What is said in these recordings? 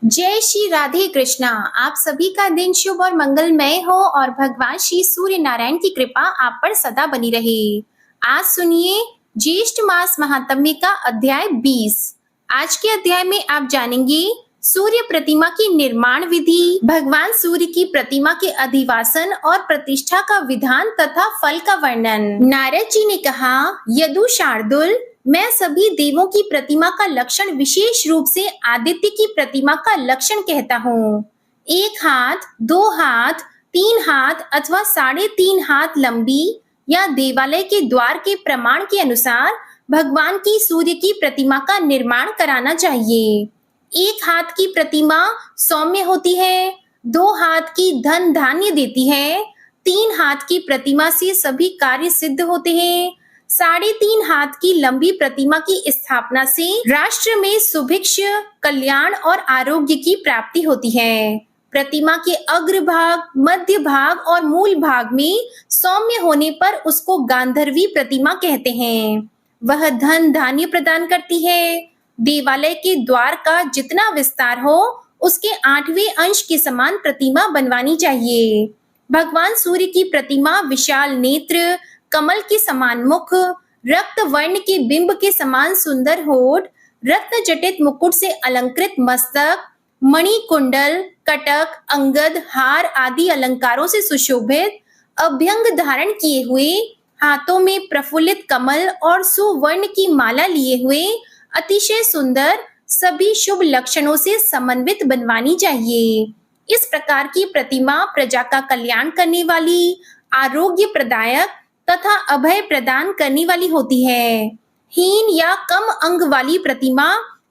जय श्री राधे कृष्णा। आप सभी का दिन शुभ और मंगलमय हो और भगवान श्री सूर्य नारायण की कृपा आप पर सदा बनी रहे। आज सुनिए ज्येष्ठ मास महात्म्य का अध्याय 20। आज के अध्याय में आप जानेंगे सूर्य प्रतिमा की निर्माण विधि, भगवान सूर्य की प्रतिमा के अधिवासन और प्रतिष्ठा का विधान तथा फल का वर्णन। नारद जी ने कहा, यदु शार्दुल, मैं सभी देवों की प्रतिमा का लक्षण विशेष रूप से आदित्य की प्रतिमा का लक्षण कहता हूँ। 1 हाथ, 2 हाथ, 3 हाथ अथवा 3.5 हाथ लंबी या देवालय के द्वार के प्रमाण के अनुसार भगवान की सूर्य की प्रतिमा का निर्माण कराना चाहिए। 1 हाथ की प्रतिमा सौम्य होती है, 2 हाथ की धन धान्य देती है, 3 हाथ की प्रतिमा से सभी कार्य सिद्ध होते हैं, 3.5 हाथ की लंबी प्रतिमा की स्थापना से राष्ट्र में सुभिक्ष, कल्याण और आरोग्य की प्राप्ति होती है। प्रतिमा के अग्रभाग, मध्य भाग और मूल भाग में सौम्य होने पर उसको गांधर्वी प्रतिमा कहते हैं। वह धन धान्य प्रदान करती है। देवालय के द्वार का जितना विस्तार हो उसके 8वें अंश के समान प्रतिमा बनवानी चाहिए। भगवान सूर्य की प्रतिमा विशाल नेत्र, कमल के समान मुख, रक्त वर्ण के बिंब के समान सुंदर होठ, रत्न जटित मुकुट से अलंकृत मस्तक, मणि कुंडल, कटक, अंगद, हार आदि अलंकारों से सुशोभित, अभ्यंग धारण किए हुए, हाथों में प्रफुल्लित कमल और सुवर्ण की माला लिए हुए अतिशय सुंदर, सभी शुभ लक्षणों से समन्वित बनवानी चाहिए। इस प्रकार की प्रतिमा प्रजा का कल्याण करने वाली, आरोग्य प्रदायक तथा अभय प्रदान करने वाली होती है। हीन या कम अंग वाली प्रतिमा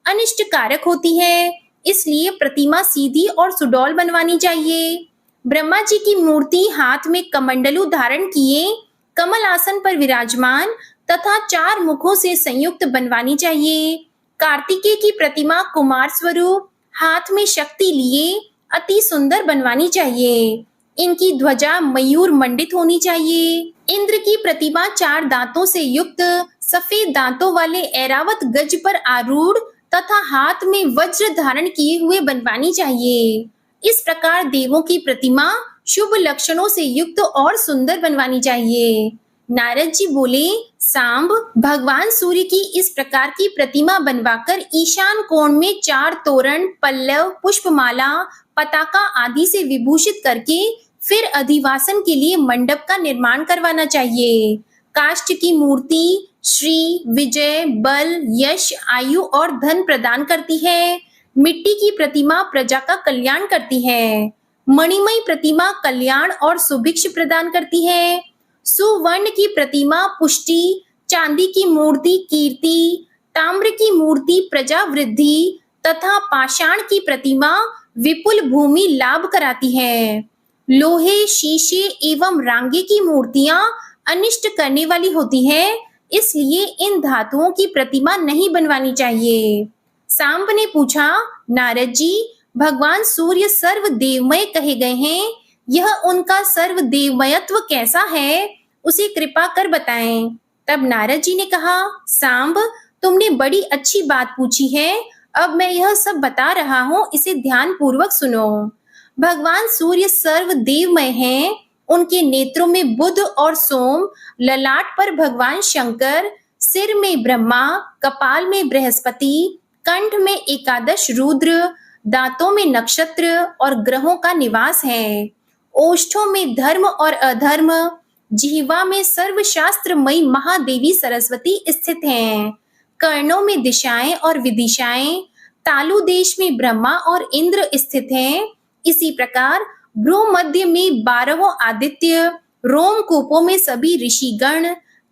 अनिष्ट कारक होती है, इसलिए प्रतिमा सीधी और सुडौल बनवानी चाहिए। ब्रह्मा जी की मूर्ति हाथ में कमंडलू धारण किए, कमल आसन पर विराजमान तथा 4 मुखों से संयुक्त बनवानी चाहिए। कार्तिकेय की प्रतिमा कुमार स्वरूप, हाथ में शक्ति लिए अति सुंदर बनवानी चाहिए। इनकी ध्वजा मयूर मंडित होनी चाहिए। इंद्र की प्रतिमा 4 दांतों से युक्त, सफेद दांतों वाले ऐरावत गज पर आरूढ़ तथा हाथ में वज्र धारण किए हुए बनवानी चाहिए। इस प्रकार देवों की प्रतिमा शुभ लक्षणों से युक्त और सुंदर बनवानी चाहिए। नारद जी बोले, सांब, भगवान सूर्य की इस प्रकार की प्रतिमा बनवाकर ईशान कोण में 4 तोरण, पल्लव, पुष्पमाला, पताका आदि से विभूषित करके फिर अधिवासन के लिए मंडप का निर्माण करवाना चाहिए। काष्ठ की मूर्ति श्री, विजय, बल, यश, आयु और धन प्रदान करती है। मिट्टी की प्रतिमा प्रजा का कल्याण करती है। मणिमय प्रतिमा कल्याण और सुभिक्ष प्रदान करती है। सुवर्ण की प्रतिमा पुष्टि, चांदी की मूर्ति कीर्ति, ताम्र की मूर्ति प्रजा वृद्धि तथा पाषाण की प्रतिमा विपुल भूमि लाभ कराती है। लोहे, शीशे एवं रांगे की मूर्तियां अनिष्ट करने वाली होती है, इसलिए इन धातुओं की प्रतिमा नहीं बनवानी चाहिए। सांब ने पूछा, नारद जी, भगवान सूर्य सर्व देवमय कहे गए हैं, यह उनका सर्व देवमयत्व कैसा है, उसे कृपा कर बताएं। तब नारद जी ने कहा, सांब, तुमने बड़ी अच्छी बात पूछी है। अब मैं यह सब बता रहा हूँ, इसे ध्यान पूर्वक सुनो। भगवान सूर्य सर्व देवमय हैं। उनके नेत्रों में बुध और सोम, ललाट पर भगवान शंकर, सिर में ब्रह्मा, कपाल में बृहस्पति, कंठ में एकादश रुद्र, दांतों में नक्षत्र और ग्रहों का निवास है। ओष्ठों में धर्म और अधर्म, जिह्वा में सर्वशास्त्रमयी महादेवी सरस्वती स्थित हैं। कर्णों में दिशाएं और विदिशाएं, तालु देश में ब्रह्मा और इंद्र स्थित हैं। इसी प्रकार भ्रूमध्य में 12 आदित्य, रोमकूपों में सभी ऋषिगण,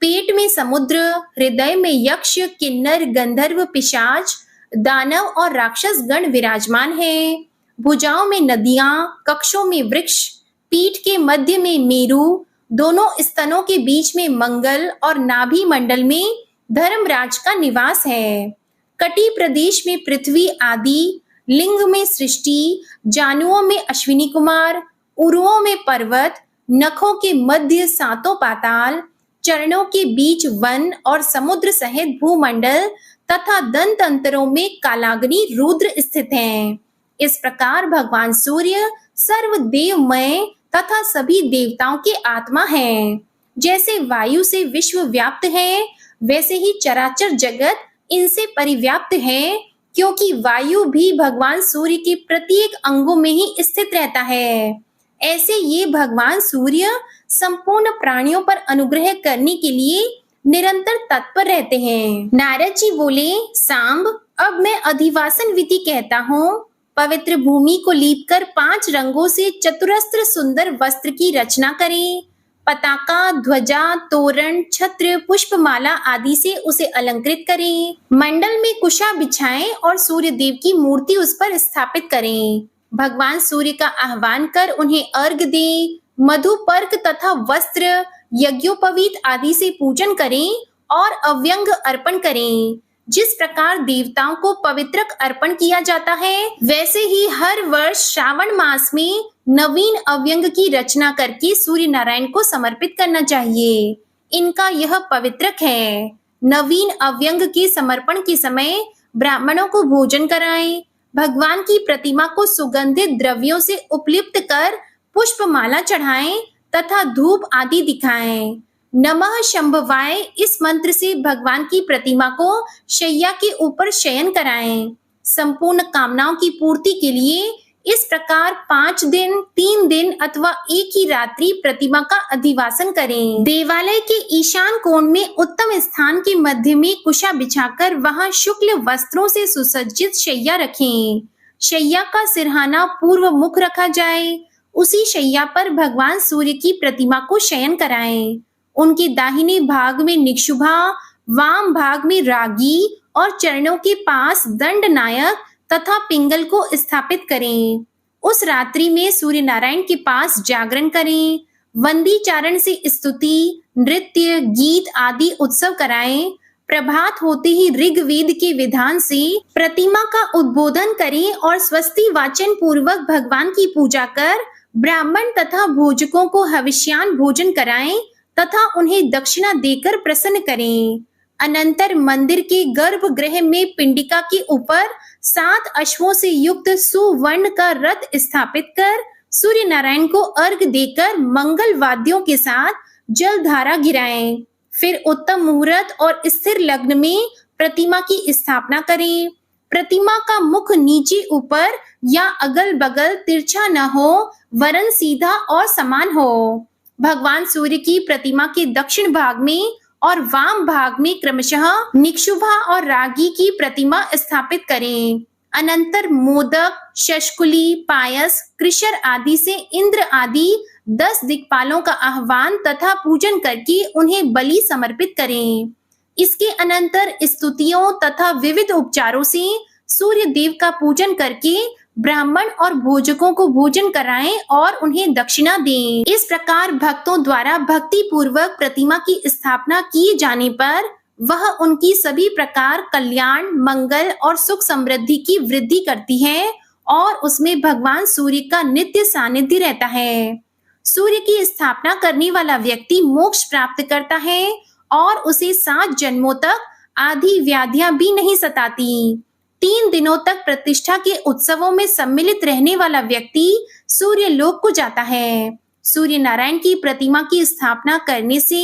पेट में समुद्र, हृदय में यक्ष, किन्नर, गंधर्व, पिशाच, दानव और राक्षस गण विराजमान हैं। भुजाओं में नदियां, कक्षों में वृक्ष, पीठ के मध्य में मेरु, दोनों स्तनों के बीच में मंगल और नाभि मंडल में धर्मराज का निवास है। कटी प्रदेश में पृथ्वी आदि, लिंग में सृष्टि, जानुओं में अश्विनी कुमार, उरुओं में पर्वत, नखों के मध्य 7 पाताल, चरणों के बीच वन और समुद्र सहित भूमंडल तथा दंत अंतरों में कालाग्नि रुद्र स्थित हैं। इस प्रकार भगवान सूर्य सर्वदेवमय तथा सभी देवताओं के आत्मा हैं। जैसे वायु से विश्व व्याप्त है, वैसे ही चराचर जगत इनसे परिव्याप्त है, क्योंकि वायु भी भगवान सूर्य के प्रत्येक अंगों में ही स्थित रहता है। ऐसे ये भगवान सूर्य संपूर्ण प्राणियों पर अनुग्रह करने के लिए निरंतर तत्पर रहते हैं। नारद जी बोले, सांब, अब मैं अधिवासन विधि कहता हूँ। पवित्र भूमि को लीपकर 5 रंगों से चतुरस्र सुंदर वस्त्र की रचना करें। पताका, ध्वजा, तोरण, छत्र, पुष्पमाला आदि से उसे अलंकृत करें। मंडल में कुशा बिछाएं और सूर्य देव की मूर्ति उस पर स्थापित करें। भगवान सूर्य का आह्वान कर उन्हें अर्घ दें। मधु, पर्क तथा वस्त्र, यज्ञोपवीत आदि से पूजन करें और अव्यंग अर्पण करें। जिस प्रकार देवताओं को पवित्रक अर्पण किया जाता है, वैसे ही हर वर्ष श्रावण मास में नवीन अव्यंग की रचना करके सूर्य नारायण को समर्पित करना चाहिए। इनका यह पवित्रक है। नवीन अव्यंग के समर्पण के समय ब्राह्मणों को भोजन कराएं। भगवान की प्रतिमा को सुगंधित द्रव्यों से उपलिप्त कर पुष्पमाला चढ़ाएं तथा धूप आदि दिखाएं। नमः शंभवाय इस मंत्र से भगवान की प्रतिमा को शैया के ऊपर शयन कराएं। संपूर्ण कामनाओं की पूर्ति के लिए इस प्रकार 5 दिन, 3 दिन अथवा एक ही रात्रि प्रतिमा का अधिवासन करें। देवालय के ईशान कोण में उत्तम स्थान के मध्य में कुशा बिछाकर वहां शुक्ल वस्त्रों से सुसज्जित शैया रखें। शैया का सिरहाना पूर्व मुख रखा जाए। उसी शैया पर भगवान सूर्य की प्रतिमा को शयन कराएं। उनके दाहिने भाग में निक्षुभा, वाम भाग में रागी और चरणों के पास दंड नायक तथा पिंगल को स्थापित करें। उस रात्रि में सूर्य नारायण के पास जागरण करें। वंदी चारण से स्तुति, नृत्य, गीत आदि उत्सव कराएं। प्रभात होते ही ऋग्वेद के विधान से प्रतिमा का उद्बोधन करें और स्वस्ति वाचन पूर्वक भगवान की पूजा कर ब्राह्मण तथा भोजकों को हविष्यान भोजन कराएं तथा उन्हें दक्षिणा देकर प्रसन्न करें। अनंतर मंदिर के गर्भगृह में पिंडिका के ऊपर 7 अश्वों से युक्त सुवर्ण का रथ स्थापित कर सूर्य नारायण को अर्घ देकर मंगल वाद्यों के साथ जल धारा गिराएं। फिर उत्तम मुहूर्त और स्थिर लग्न में प्रतिमा की स्थापना करें। प्रतिमा का मुख नीचे ऊपर या अगल बगल तिरछा न हो, वरन सीधा और समान हो। भगवान सूर्य की प्रतिमा के दक्षिण भाग में और वाम भाग में क्रमशः निक्षुभा और रागी की प्रतिमा स्थापित करें। अनंतर मोदक, शशकुली, पायस, कृशर आदि से इंद्र आदि 10 दिक्पालों का आह्वान तथा पूजन करके उन्हें बलि समर्पित करें। इसके अनंतर स्तुतियों तथा विविध उपचारों से सूर्य देव का पूजन करके ब्राह्मण और भोजकों को भोजन कराएं और उन्हें दक्षिणा दें। इस प्रकार भक्तों द्वारा भक्ति पूर्वक प्रतिमा की स्थापना किए जाने पर वह उनकी सभी प्रकार कल्याण, मंगल और सुख समृद्धि की वृद्धि करती है और उसमें भगवान सूर्य का नित्य सानिध्य रहता है। सूर्य की स्थापना करने वाला व्यक्ति मोक्ष प्राप्त करता है और उसे 7 जन्मों तक आदि व्याधियां भी नहीं सताती। 3 दिनों तक प्रतिष्ठा के उत्सवों में सम्मिलित रहने वाला व्यक्ति सूर्य लोक को जाता है। सूर्य नारायण की प्रतिमा की स्थापना करने से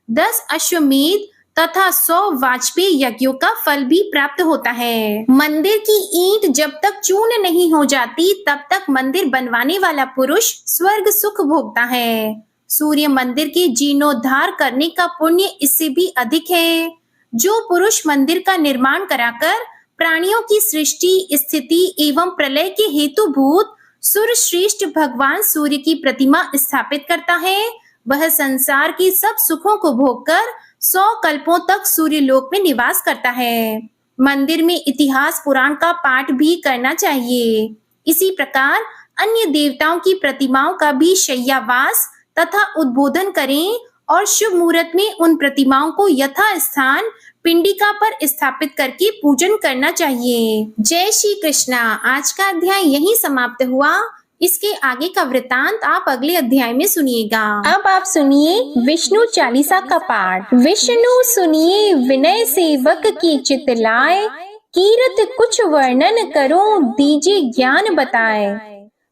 10 अश्वमेध तथा 100 वाजपेय यज्ञों का फल भी प्राप्त होता है। मंदिर की ईंट जब तक चूर्ण नहीं हो जाती तब तक मंदिर बनवाने वाला पुरुष स्वर्ग सुख भोगता है। सूर्य मंदिर के जीर्णोद्धार करने का पुण्य इससे भी अधिक है। जो पुरुष मंदिर का निर्माण कराकर प्राणियों की सृष्टि, स्थिति एवं प्रलय के हेतुभूत सुरश्रेष्ठ भगवान सूर्य की प्रतिमा स्थापित करता है, वह संसार के सब सुखों को भोगकर 100 कल्पों तक सूर्य लोक में निवास करता है। मंदिर में इतिहास पुराण का पाठ भी करना चाहिए। इसी प्रकार अन्य देवताओं की प्रतिमाओं का भी शय्यावास तथा उद्बोधन करें और शुभ मुहूर्त में उन प्रतिमाओं को यथा स्थान पिंडिका पर स्थापित करके पूजन करना चाहिए। जय श्री कृष्णा। आज का अध्याय यहीं समाप्त हुआ। इसके आगे का वृतांत आप अगले अध्याय में सुनिएगा। अब आप सुनिए विष्णु चालीसा का पाठ। विष्णु सुनिए विनय सेवक की चित लाए, कीरत कुछ वर्णन करूं, दीजिए ज्ञान बताए।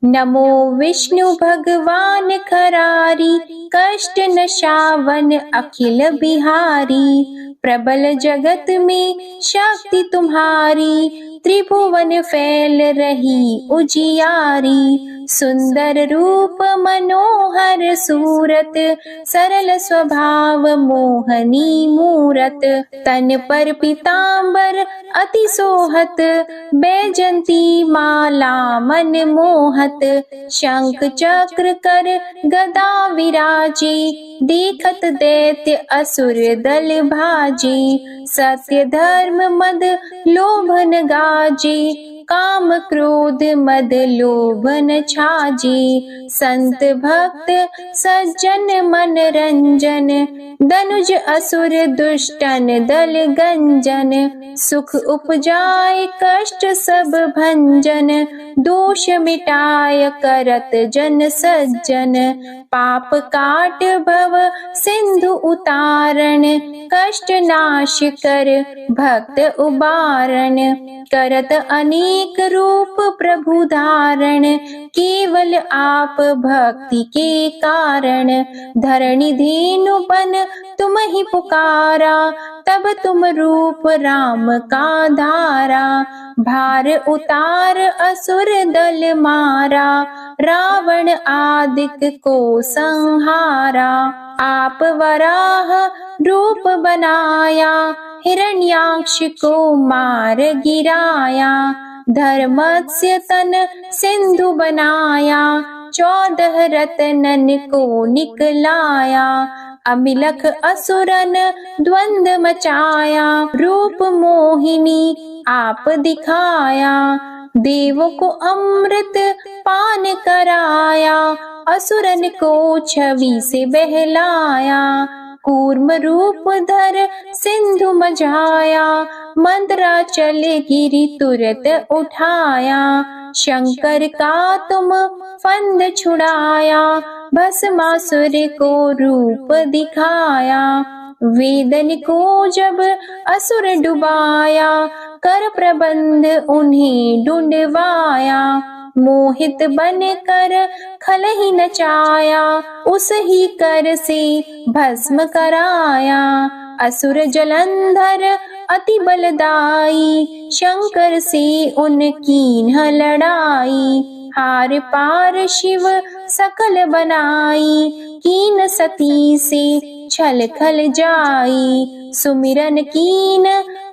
नमो विष्णु भगवान खरारी, कष्ट नशावन अखिल बिहारी। प्रबल जगत में शक्ति तुम्हारी, त्रिभुवन फैल रही उजियारी। सुंदर रूप मनोहर सूरत, सरल स्वभाव मोहनी मूरत। तन पर पीतांबर अति सोहत, बैजंती माला मन मोहत। शंख चक्र कर गदा विराजे, देखत दैत्य असुर दल भाजे। सत्य धर्म मद लोभन गाजे, काम क्रोध मद लोभन छाजे। संत भक्त सज्जन मन रंजन, दनुज असुर दुष्टन दल गंजन। सुख उपजाए कष्ट सब भंजन, दोष मिटाय करत जन सज्जन। पाप काट भव सिंधु उतारण, कष्ट नाश कर भक्त उबारण। करत अनेक रूप प्रभु धारण, केवल आप भक्ति के कारण। धरणी धेनु बन तुम ही पुकारा, तब तुम रूप राम का धारा। भार उतार असुर दल मारा, रावण आदिक को संहारा। आप वराह रूप बनाया, हिरण्याक्ष को मार गिराया। धर्मस्य तन सिंधु बनाया, 14 रत्नन को निकलाया। अमिलख असुरन द्वंद मचाया, रूप मोहिनी आप दिखाया। देवों को अमृत पान कराया, असुरन को छवि से बहलाया। कूर्म रूप धर सिंधु मझाया, मंदराचल गिरि तुरत उठाया। शंकर का तुम फंद छुड़ाया, भस्मासुर को रूप दिखाया। वेदन को जब असुर डुबाया, कर प्रबंध उन्हें ढूंढवाया। मोहित बन कर खल ही नचाया, उस ही कर से भस्म कराया। असुर जलंधर अति बलदाई, शंकर से उनकी न लड़ाई। हार पार शिव सकल बनाई, कीन सती से छल खल जाई। सुमिरन कीन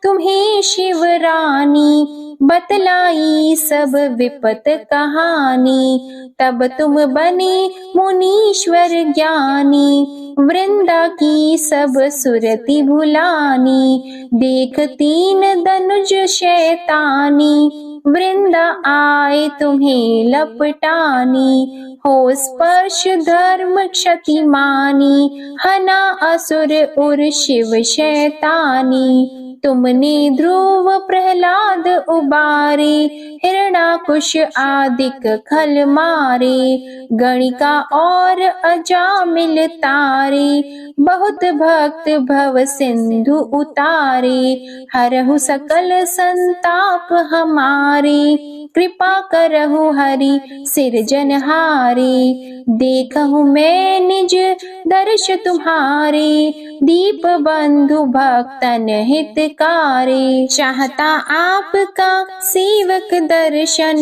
तुम्हें शिव रानी, बतलाई सब विपत कहानी। तब तुम बने मुनीश्वर ज्ञानी, वृंदा की सब सुरति भुलानी। देख 3 धनुज शैतानी, वृंदा आए तुम्हें लपटानी। हो स्पर्श धर्म क्षति मानी, हना असुर उर शिव शैतानी। तुमने ध्रुव प्रहलाद उबारे, हिरणाकुश आदिक खल मारे। गणिका और अजामिल तारे, बहुत भक्त भव सिंधु उतारे। हरहु सकल संताप हमारे, कृपा करहु हरि सिरजनहारे। देखहु मैं निज दर्श तुम्हारे, दीप बंधु भक्तन हितकारे। चाहता आपका सेवक दर्शन,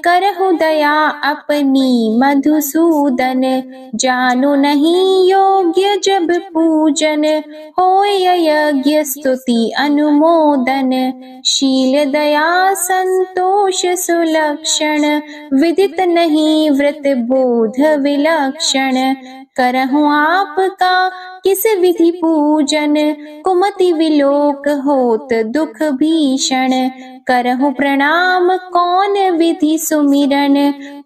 करहु दया अपनी मधुसूदन। जानो नहीं योग्य जब पूजन, होय यज्ञ स्तुति अनुमोदन। शील दया संतोष सुलक्षण, विदित नहीं व्रत बोध विलक्षण। करहु आपका किस विधि पूजन, कुमति विलोक होत दुख भीषण। करहु प्रणाम कौन विधि सुमिरन,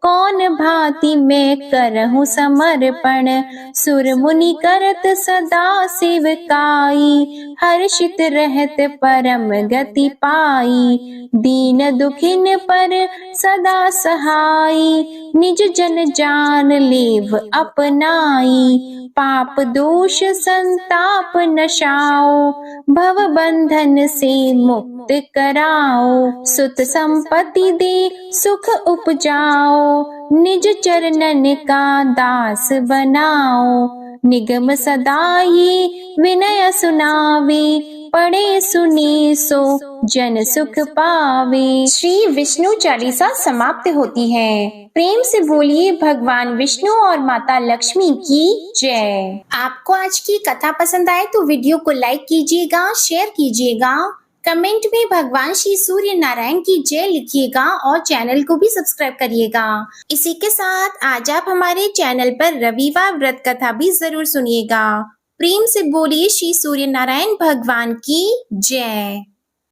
कौन भांति मैं करहु समर्पण। सुर मुनि करत सदा सेवकाई, हर्षित रहत परम गति पाई। दीन दुखिन पर सदा सहाई, निज जन जान लेव अपनाई। पाप दोष संताप नशाओ, भव बंधन से मुक्त कराओ। सुत संपत्ति दे सुख उपजाओ, निज चरणन का दास बनाओ। निगम सदा ये विनय सुनावे, पढ़े सुने सो जन सुख पावे। श्री विष्णु चालीसा समाप्त होती है। प्रेम से बोलिए भगवान विष्णु और माता लक्ष्मी की जय। आपको आज की कथा पसंद आए तो वीडियो को लाइक कीजिएगा, शेयर कीजिएगा, कमेंट में भगवान श्री सूर्य नारायण की जय लिखिएगा और चैनल को भी सब्सक्राइब करिएगा। इसी के साथ आज आप हमारे चैनल पर रविवार व्रत कथा भी जरूर सुनिएगा। प्रेम से बोलिए श्री सूर्य नारायण भगवान की जय।